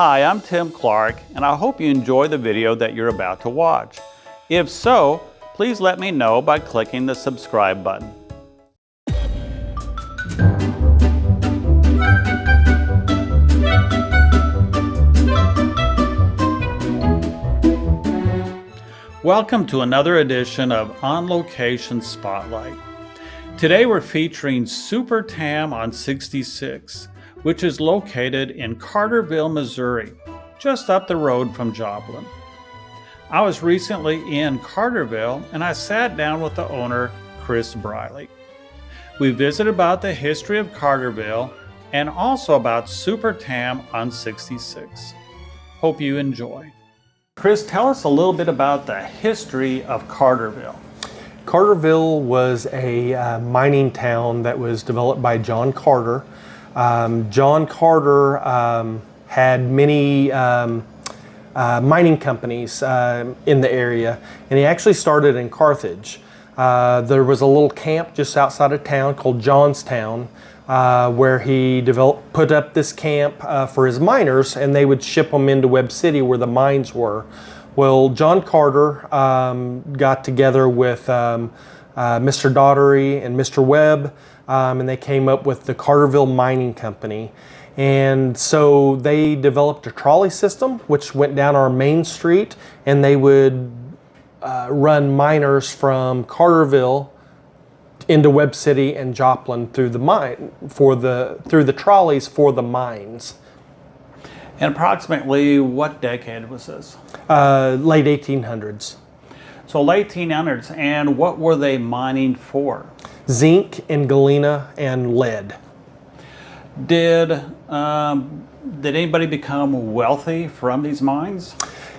Hi, I'm Tim Clark, and I hope you enjoy the video that you're about to watch. If so, please let me know by clicking the subscribe button. Welcome to another edition of On Location Spotlight. Today we're featuring Supertam on 66, which is located in Carterville, Missouri, just up the road from Joplin. I was recently in Carterville and I sat down with the owner, Chris Briley. We visited about the history of Carterville and also about Supertam on 66. Hope you enjoy. Chris, tell us a little bit about the history of Carterville. Carterville was a mining town that was developed by John Carter. John Carter had many mining companies in the area, and he actually started in Carthage. There was a little camp just outside of town called Johnstown, where he put up this camp for his miners, and they would ship them into Webb City where the mines were. Well, John Carter got together with Mr. Daugherty and Mr. Webb, and they came up with the Carterville Mining Company. And so they developed a trolley system which went down our main street, and they would run miners from Carterville into Webb City and Joplin through the trolleys for the mines. And approximately what decade was this? Late 1800s. So late 1800s, and what were they mining for? Zinc and galena and lead. Did anybody become wealthy from these mines?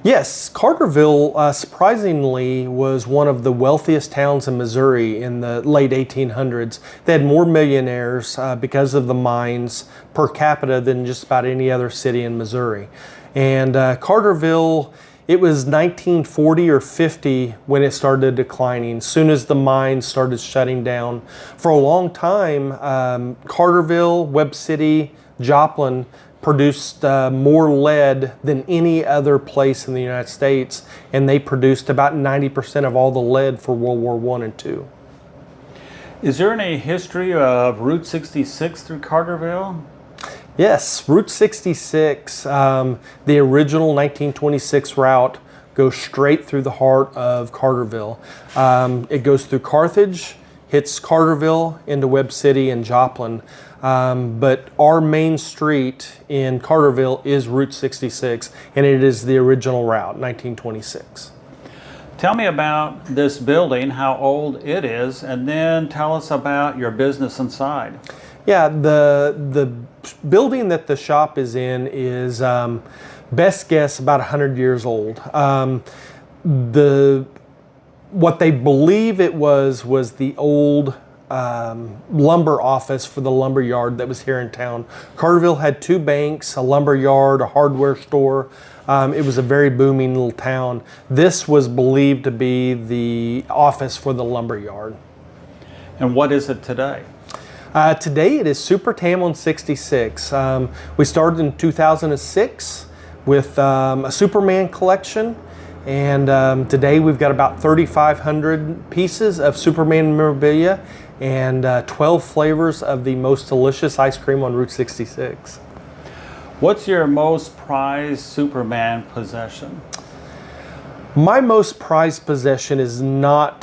Yes, Carterville surprisingly was one of the wealthiest towns in Missouri in the late 1800s. They had more millionaires because of the mines per capita than just about any other city in Missouri. And Carterville, it was 1940 or 50 when it started declining, as soon as the mines started shutting down. For a long time, Carterville, Webb City, Joplin produced more lead than any other place in the United States, and they produced about 90% of all the lead for World War I and II. Is there any history of Route 66 through Carterville? Yes, Route 66, the original 1926 route, goes straight through the heart of Carterville. It goes through Carthage, hits Carterville into Webb City and Joplin. But our main street in Carterville is Route 66, and it is the original route, 1926. Tell me about this building, how old it is, and then tell us about your business inside. Yeah, the building that the shop is in is, best guess, about 100 years old. What they believe it was the old lumber office for the lumber yard that was here in town. Carterville had two banks, a lumber yard, a hardware store. It was a very booming little town. This was believed to be the office for the lumber yard. And what is it today? Today it is Supertam on 66. We started in 2006 with a Superman collection. And today we've got about 3,500 pieces of Superman memorabilia and 12 flavors of the most delicious ice cream on Route 66. What's your most prized Superman possession? My most prized possession is not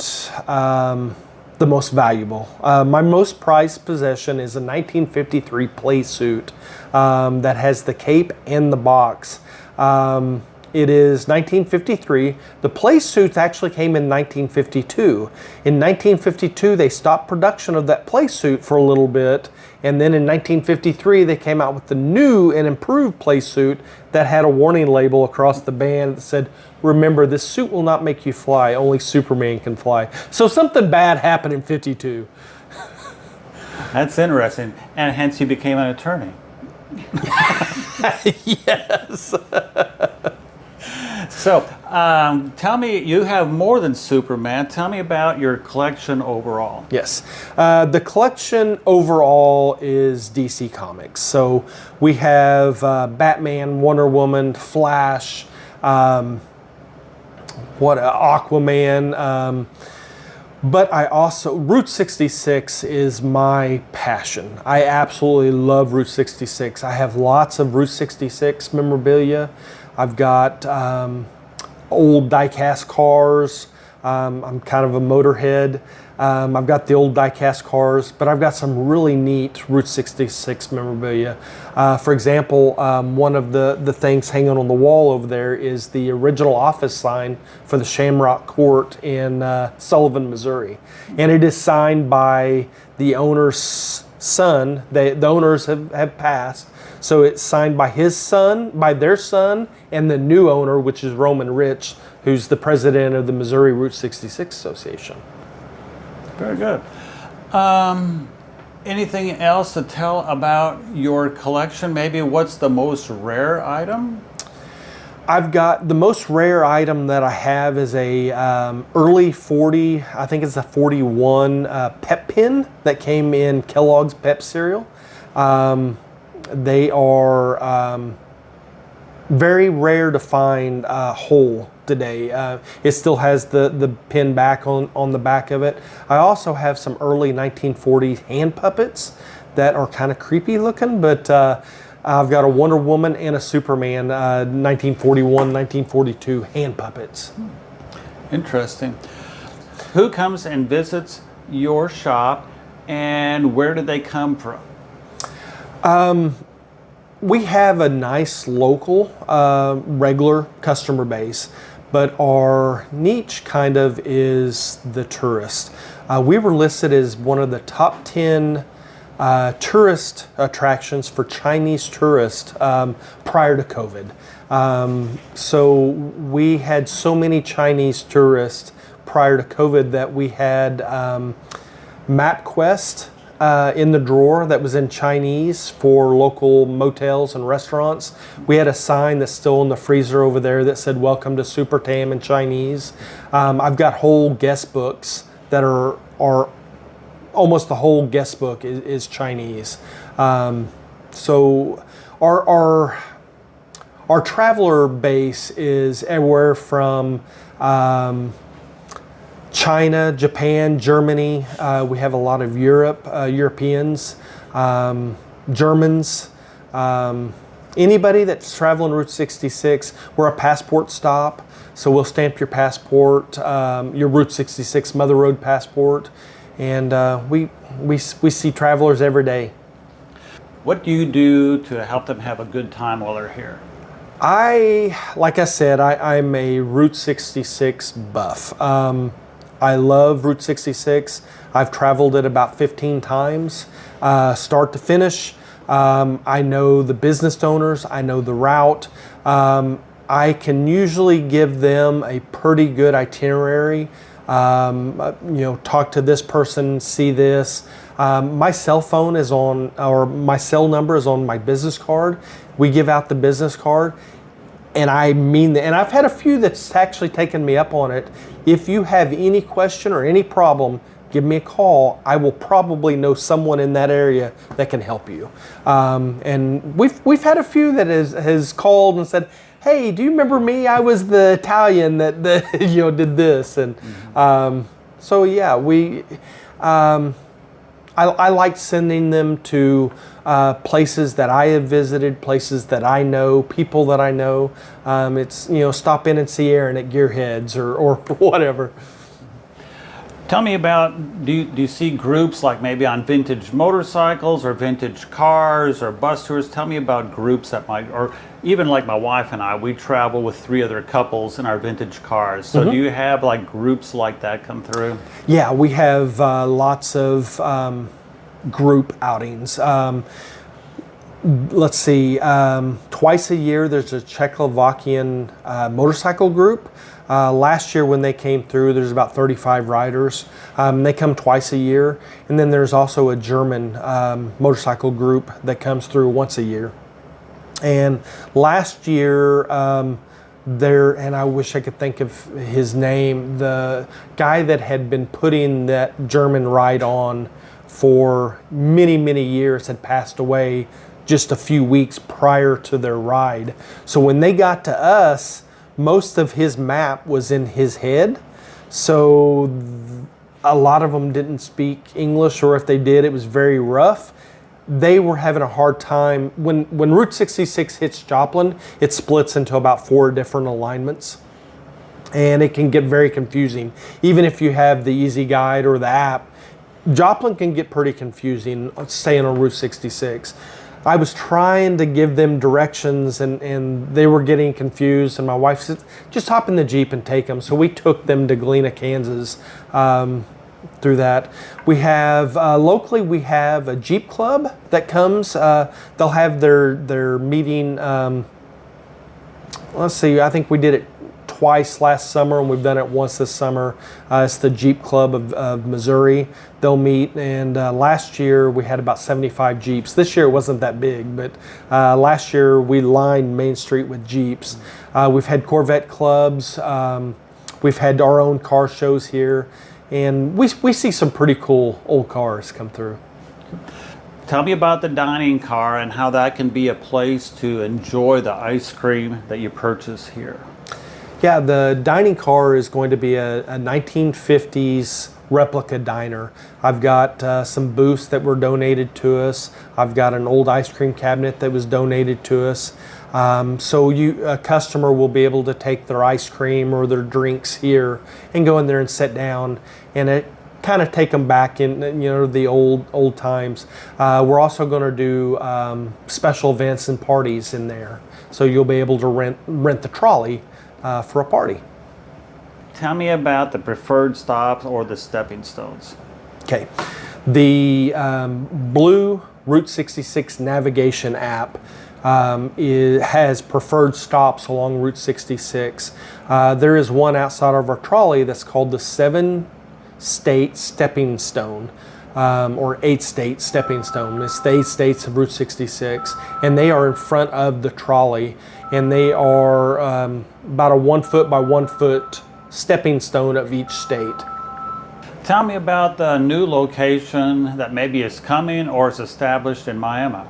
the most valuable. My most prized possession is a 1953 play suit that has the cape and the box. It is 1953. The play suits actually came in 1952. In 1952, they stopped production of that play suit for a little bit, and then in 1953, they came out with the new and improved play suit that had a warning label across the band that said, "Remember, this suit will not make you fly. Only Superman can fly." So something bad happened in 52. That's interesting, and hence you became an attorney. Yes. So tell me, you have more than Superman. Tell me about your collection overall. Yes. The collection overall is DC Comics. So we have Batman, Wonder Woman, Flash, Aquaman. But I also, Route 66 is my passion. I absolutely love Route 66. I have lots of Route 66 memorabilia. I've got old die-cast cars. I'm kind of a motorhead. I've got the old die-cast cars, but I've got some really neat Route 66 memorabilia. For example, one of the things hanging on the wall over there is the original office sign for the Shamrock Court in Sullivan, Missouri. And it is signed by the owner's son. The owners have passed. So it's signed by his son, by their son, and the new owner, which is Roman Rich, who's the president of the Missouri Route 66 Association. Very good. Anything else to tell about your collection? Maybe what's the most rare item? I've got the most rare item that I have is a early 40, I think it's a 41 Pep pin that came in Kellogg's Pep cereal. They are very rare to find whole today. It still has the pin back on the back of it. I also have some early 1940s hand puppets that are kind of creepy looking, but I've got a Wonder Woman and a Superman 1941, 1942 hand puppets. Interesting. Who comes and visits your shop, and where do they come from? We have a nice local, regular customer base, but our niche kind of is the tourist. We were listed as one of the top 10 tourist attractions for Chinese tourists prior to COVID. So we had so many Chinese tourists prior to COVID that we had MapQuest in the drawer that was in Chinese for local motels and restaurants. We had a sign that's still in the freezer over there that said "Welcome to Supertam" in Chinese. I've got whole guest books that are almost the whole guest book is Chinese. So our traveler base is everywhere from China, Japan, Germany. We have a lot of Europeans, Germans. Anybody that's traveling Route 66, we're a passport stop, so we'll stamp your passport, your Route 66 Mother Road passport, and we see travelers every day. What do you do to help them have a good time while they're here? Like I said, I'm a Route 66 buff. I love Route 66. I've traveled it about 15 times, start to finish. I know the business owners, I know the route. I can usually give them a pretty good itinerary. Talk to this person, see this. My cell phone is on, or my cell number is on my business card. We give out the business card. And I mean that, and I've had a few that's actually taken me up on it. If you have any question or any problem, give me a call. I will probably know someone in that area that can help you. And we've had a few that has called and said, "Hey, do you remember me? I was the Italian that did this." And so yeah, I like sending them to places that I have visited, places that I know, people that I know. It's, stop in and see Aaron at Gearheads or whatever. Tell me about, do you see groups like maybe on vintage motorcycles or vintage cars or bus tours? Tell me about groups that might, or even like my wife and I, we travel with 3 other couples in our vintage cars. So do you have like groups like that come through? Yeah, we have lots of group outings. Let's see, twice a year there's a Czechoslovakian motorcycle group. Last year when they came through, there's about 35 riders. They come twice a year. And then there's also a German motorcycle group that comes through once a year. And last year, there, and I wish I could think of his name, the guy that had been putting that German ride on for many, many years had passed away just a few weeks prior to their ride. So when they got to us, most of his map was in his head. So a lot of them didn't speak English, or if they did, it was very rough. They were having a hard time. When Route 66 hits Joplin, it splits into about 4 different alignments. And it can get very confusing. Even if you have the Easy Guide or the app, Joplin can get pretty confusing staying on Route 66. I was trying to give them directions and they were getting confused, and my wife said, just hop in the Jeep and take them. So we took them to Galena, Kansas through that. We have, locally we have a Jeep club that comes. They'll have their meeting, let's see, I think we did it twice last summer, and we've done it once this summer. It's the Jeep Club of Missouri. They'll meet, and last year we had about 75 Jeeps. This year it wasn't that big, but last year we lined Main Street with Jeeps. We've had Corvette clubs. We've had our own car shows here, and we see some pretty cool old cars come through. Tell me about the dining car and how that can be a place to enjoy the ice cream that you purchase here. Yeah, the dining car is going to be a 1950s replica diner. I've got some booths that were donated to us. I've got an old ice cream cabinet that was donated to us. So a customer will be able to take their ice cream or their drinks here and go in there and sit down, and it kind of take them back in, the old times. We're also going to do special events and parties in there, so you'll be able to rent the trolley for a party. Tell me about the preferred stops or the stepping stones. Okay, the blue Route 66 navigation app has preferred stops along Route 66. There is one outside of our trolley that's called the 7-State Stepping Stone, or 8-State Stepping Stone. It's the 8 states of Route 66, and they are in front of the trolley, and they are about a 1 foot by 1 foot stepping stone of each state. Tell me about the new location that maybe is coming or is established in Miami.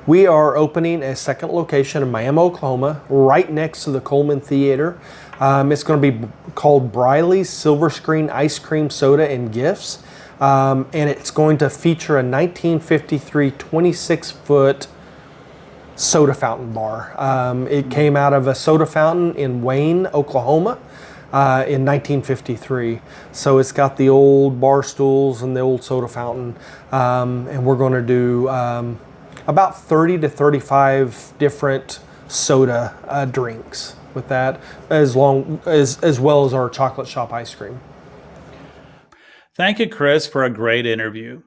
We are opening a second location in Miami, Oklahoma, right next to the Coleman Theater. It's going to be called Briley's Silver Screen Ice Cream Soda and Gifts. And it's going to feature a 1953 26-foot soda fountain bar. It came out of a soda fountain in Wayne, Oklahoma in 1953. So it's got the old bar stools and the old soda fountain. And we're going to do about 30 to 35 different soda drinks with that, as well as our chocolate shop ice cream. Thank you, Chris, for a great interview.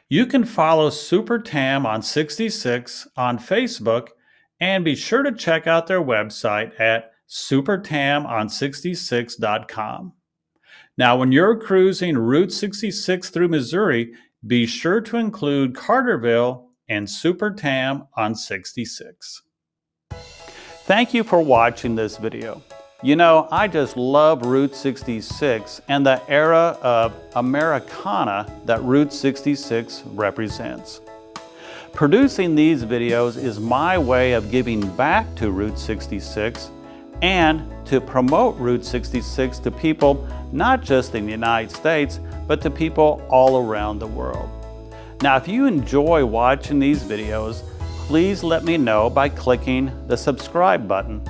You can follow Supertam on 66 on Facebook, and be sure to check out their website at supertamon66.com. Now, when you're cruising Route 66 through Missouri, be sure to include Carterville and Supertam on 66. Thank you for watching this video. You know, I just love Route 66 and the era of Americana that Route 66 represents. Producing these videos is my way of giving back to Route 66 and to promote Route 66 to people not just in the United States, but to people all around the world. Now, if you enjoy watching these videos, please let me know by clicking the subscribe button.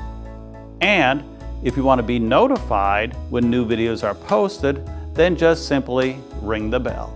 And if you want to be notified when new videos are posted, then just simply ring the bell.